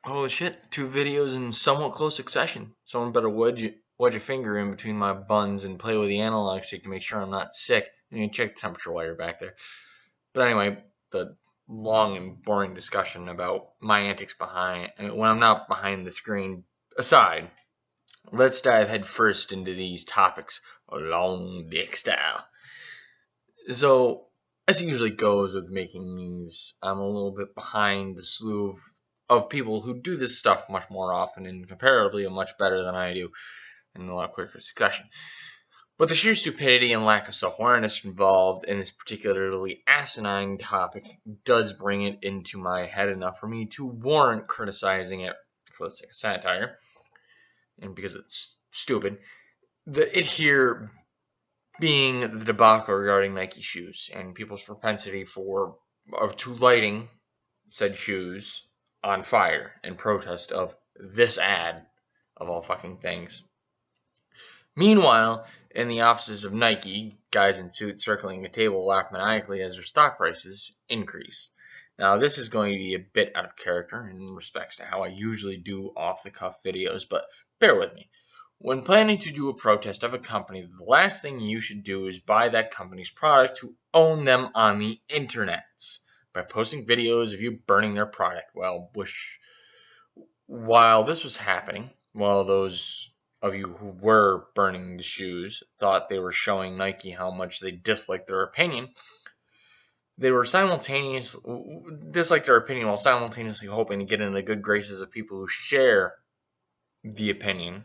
Holy shit, 2 videos in somewhat close succession. Someone better wedge a finger in between my buns and play with the analog stick to make sure I'm not sick. You can check the temperature while you're back there. But anyway, the long and boring discussion about my antics when I'm not behind the screen aside, let's dive headfirst into these topics long dick style. So, as it usually goes with making memes, I'm a little bit behind the slew of people who do this stuff much more often and comparably much better than I do in a lot quicker succession. But the sheer stupidity and lack of self-awareness involved in this particularly asinine topic does bring it into my head enough for me to warrant criticizing it for the sake of satire, and because it's stupid. It here being the debacle regarding Nike shoes and people's propensity to lighting said shoes on fire in protest of this ad of all fucking things. Meanwhile, in the offices of Nike, guys in suits circling a table laugh maniacally as their stock prices increase. Now, this is going to be a bit out of character in respects to how I usually do off-the-cuff videos, but bear with me. When planning to do a protest of a company, the last thing you should do is buy that company's product to own them on the internet by posting videos of you burning their product. Well, while this was happening, while those of you who were burning the shoes thought they were showing Nike how much they disliked their opinion, they were simultaneously while simultaneously hoping to get in the good graces of people who share the opinion.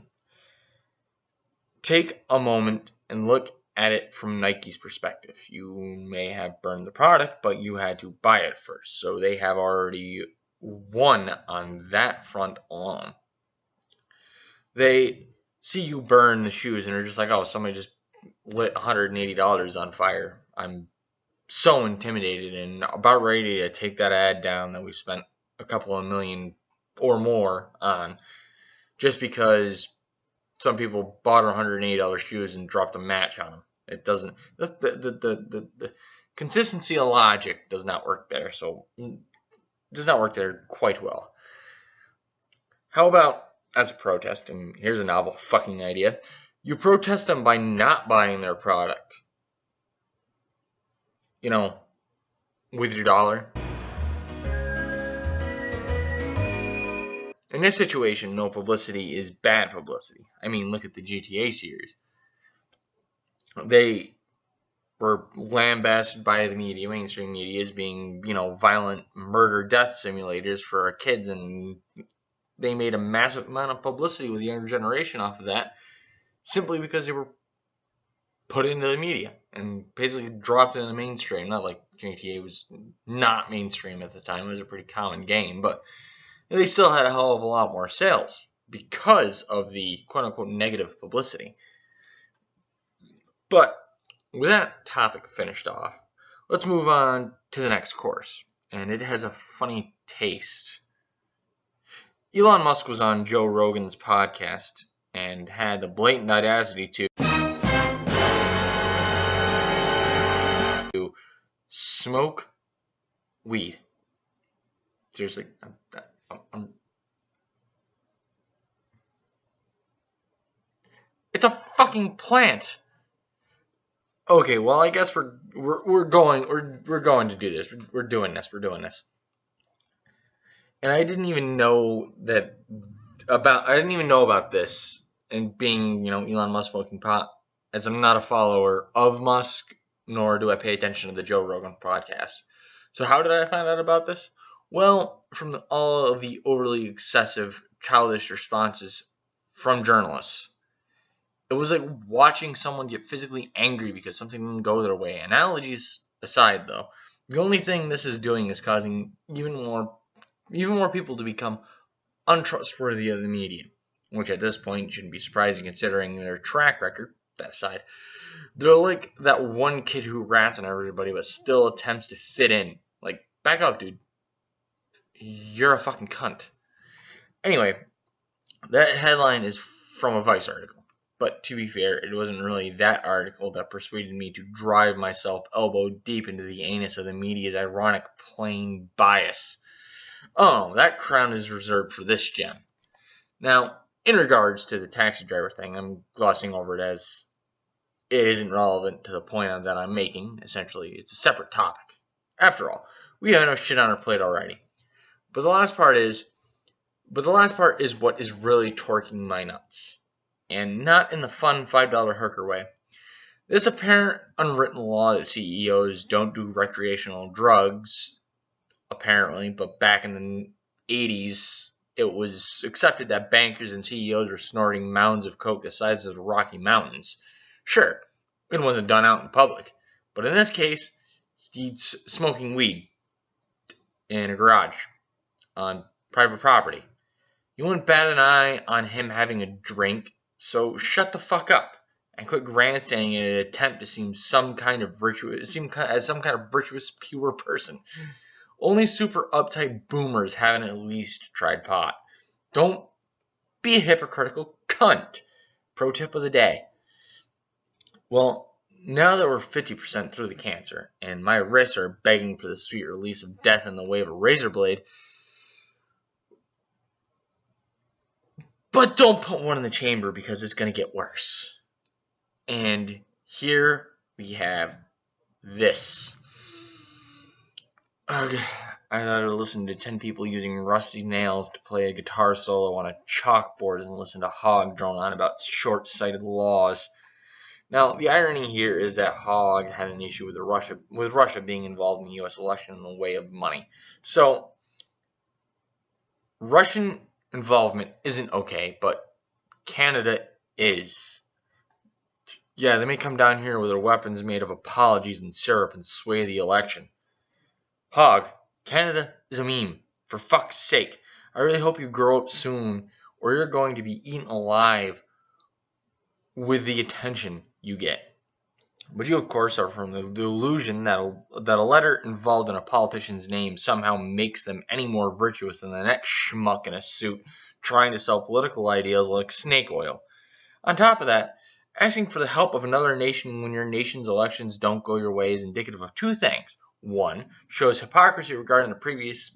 Take a moment and look at it from Nike's perspective. You may have burned the product, but you had to buy it first, so they have already won on that front alone. They see you burn the shoes and are just like, oh, somebody just lit $180 on fire. I'm so intimidated and about ready to take that ad down that we spent a couple of million or more on just because some people bought $180 shoes and dropped a match on them. It doesn't, the consistency of logic does not work there, so it does not work there quite well. How about, as a protest, and here's a novel fucking idea, you protest them by not buying their product. You know, with your dollar. In this situation, no publicity is bad publicity. I mean, look at the GTA series. They were lambasted by the media, mainstream media, as being, violent murder death simulators for our kids, and they made a massive amount of publicity with the younger generation off of that, simply because they were put into the media and basically dropped in the mainstream. Not like GTA was not mainstream at the time. It was a pretty common game, but they still had a hell of a lot more sales because of the quote-unquote negative publicity. But with that topic finished off, let's move on to the next course. And it has a funny taste. Elon Musk was on Joe Rogan's podcast and had the blatant audacity to smoke weed. Seriously, it's a fucking plant. Okay, well, I guess we're going to do this. We're doing this. And I didn't even know about this, and being, Elon Musk smoking pot, as I'm not a follower of Musk, nor do I pay attention to the Joe Rogan podcast. So how did I find out about this? Well, from all of the overly excessive, childish responses from journalists. It was like watching someone get physically angry because something didn't go their way. Analogies aside, though, the only thing this is doing is causing even more people to become untrustworthy of the media, which at this point shouldn't be surprising considering their track record. That aside, they're like that one kid who rats on everybody but still attempts to fit in. Like, back up, dude. You're a fucking cunt. Anyway, that headline is from a Vice article. But to be fair, it wasn't really that article that persuaded me to drive myself elbow deep into the anus of the media's ironic plain bias. Oh, that crown is reserved for this gem. Now, in regards to the taxi driver thing, I'm glossing over it as it isn't relevant to the point that I'm making. Essentially, it's a separate topic. After all, we have enough shit on our plate already. But the last part is what is really torquing my nuts. And not in the fun $5 hooker way. This apparent unwritten law that CEOs don't do recreational drugs, apparently, but back in the 80s, it was accepted that bankers and CEOs were snorting mounds of coke the size of the Rocky Mountains. Sure, it wasn't done out in public, but in this case, he's smoking weed in a garage on private property. You wouldn't bat an eye on him having a drink, so shut the fuck up and quit grandstanding in an attempt to seem as some kind of virtuous, pure person. Only super uptight boomers haven't at least tried pot. Don't be a hypocritical cunt. Pro tip of the day. Well, now that we're 50% through the cancer, and my wrists are begging for the sweet release of death in the way of a razor blade, but don't put one in the chamber because it's going to get worse. And here we have this. I'd rather listen to 10 people using rusty nails to play a guitar solo on a chalkboard than listen to Hogg drone on about short-sighted laws. Now, the irony here is that Hogg had an issue with Russia being involved in the U.S. election in the way of money. So, Russian involvement isn't okay, but Canada is. Yeah, they may come down here with their weapons made of apologies and syrup and sway the election. Hogg, Canada is a meme. For fuck's sake. I really hope you grow up soon, or you're going to be eaten alive with the attention you get. But you, of course, are from the delusion that a letter involved in a politician's name somehow makes them any more virtuous than the next schmuck in a suit trying to sell political ideals like snake oil. On top of that, asking for the help of another nation when your nation's elections don't go your way is indicative of two things. One, shows hypocrisy regarding my previous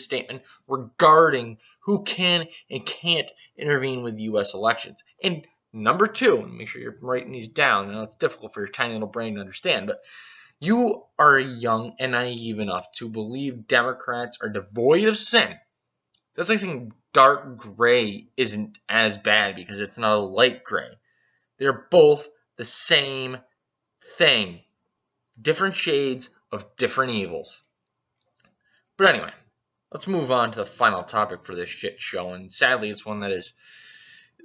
statement regarding who can and can't intervene with U.S. elections. And number two, and make sure you're writing these down. I know it's difficult for your tiny little brain to understand, but you are young and naive enough to believe Democrats are devoid of sin. That's like saying dark gray isn't as bad because it's not a light gray. They're both the same thing. Different shades of different evils. But anyway, let's move on to the final topic for this shit show, and sadly it's one that is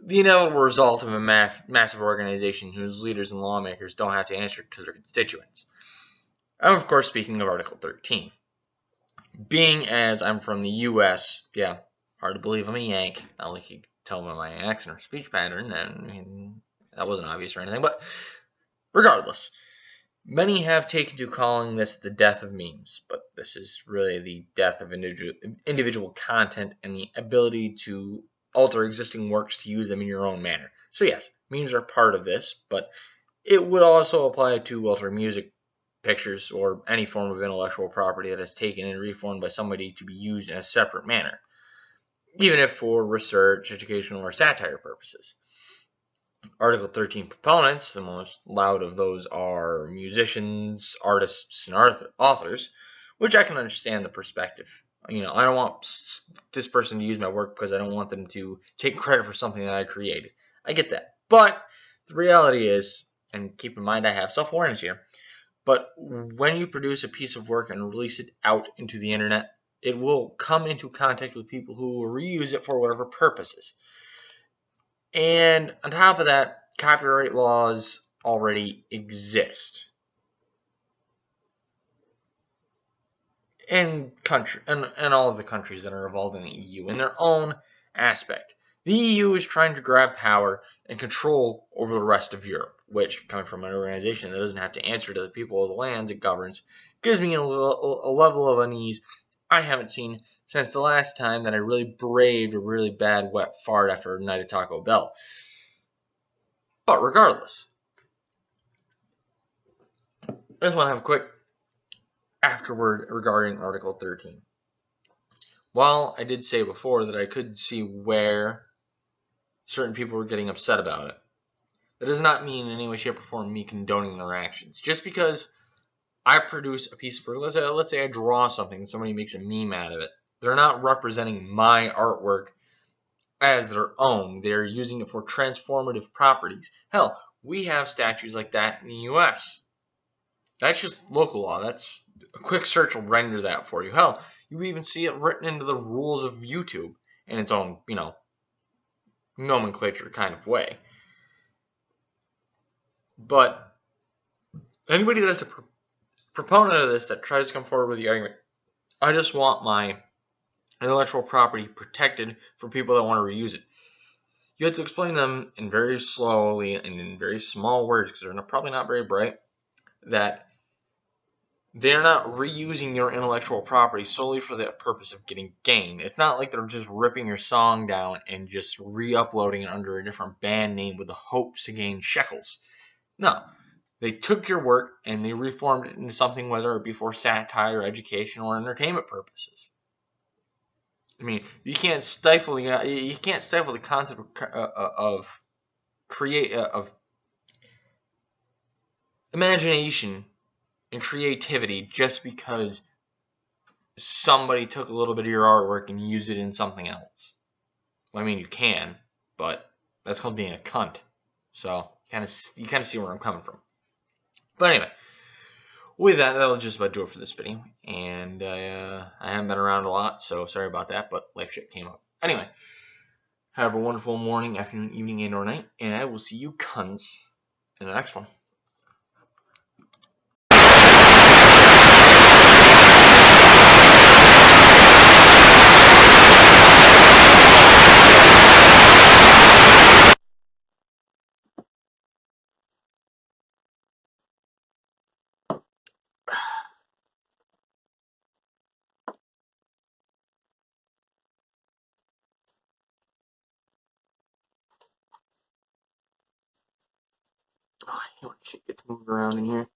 the inevitable result of a massive organization whose leaders and lawmakers don't have to answer to their constituents. I'm, of course, speaking of Article 13. Being as I'm from the U.S., yeah, hard to believe I'm a Yank. Not like you can tell by my accent or speech pattern, and that wasn't obvious or anything, but regardless. Many have taken to calling this the death of memes, but this is really the death of individual content and the ability to alter existing works to use them in your own manner. So yes, memes are part of this, but it would also apply to alter music, pictures, or any form of intellectual property that is taken and reformed by somebody to be used in a separate manner, even if for research, educational, or satire purposes. Article 13 proponents, the most loud of those are musicians, artists, and authors, which I can understand the perspective. I don't want this person to use my work because I don't want them to take credit for something that I created. I get that. But the reality is, and keep in mind I have self-awareness here, but when you produce a piece of work and release it out into the internet, it will come into contact with people who will reuse it for whatever purposes. And on top of that, copyright laws already exist in all of the countries that are involved in the EU in their own aspect. The EU is trying to grab power and control over the rest of Europe, which, coming from an organization that doesn't have to answer to the people of the lands it governs, gives me a level of unease I haven't seen since the last time that I really braved a really bad wet fart after a night at Taco Bell. But regardless, I just want to have a quick afterword regarding Article 13. while I did say before that I could see where certain people were getting upset about it, that does not mean in any way, shape, or form me condoning their actions. Just because I produce a piece of work, let's say I draw something and somebody makes a meme out of it, they're not representing my artwork as their own. They're using it for transformative properties. Hell, we have statues like that in the U.S. That's just local law. That's a quick search will render that for you. Hell, you even see it written into the rules of YouTube in its own, nomenclature kind of way. But anybody that's a proponent of this that tries to come forward with the argument, I just want my intellectual property protected for people that want to reuse it. You have to explain them in very slowly and in very small words, because they're probably not very bright, that they're not reusing your intellectual property solely for the purpose of getting gain. It's not like they're just ripping your song down and just re-uploading it under a different band name with the hopes to gain shekels. No. They took your work and they reformed it into something, whether it be for satire, education, or entertainment purposes. I mean, you can't stifle the concept of imagination and creativity just because somebody took a little bit of your artwork and used it in something else. Well, I mean, you can, but that's called being a cunt. So you kind of see where I'm coming from. But anyway, with that, that'll just about do it for this video. And I haven't been around a lot, so sorry about that, but life shit came up. Anyway, have a wonderful morning, afternoon, evening, and or night, and I will see you cunts in the next one. Oh, I hate when shit gets moved around in here.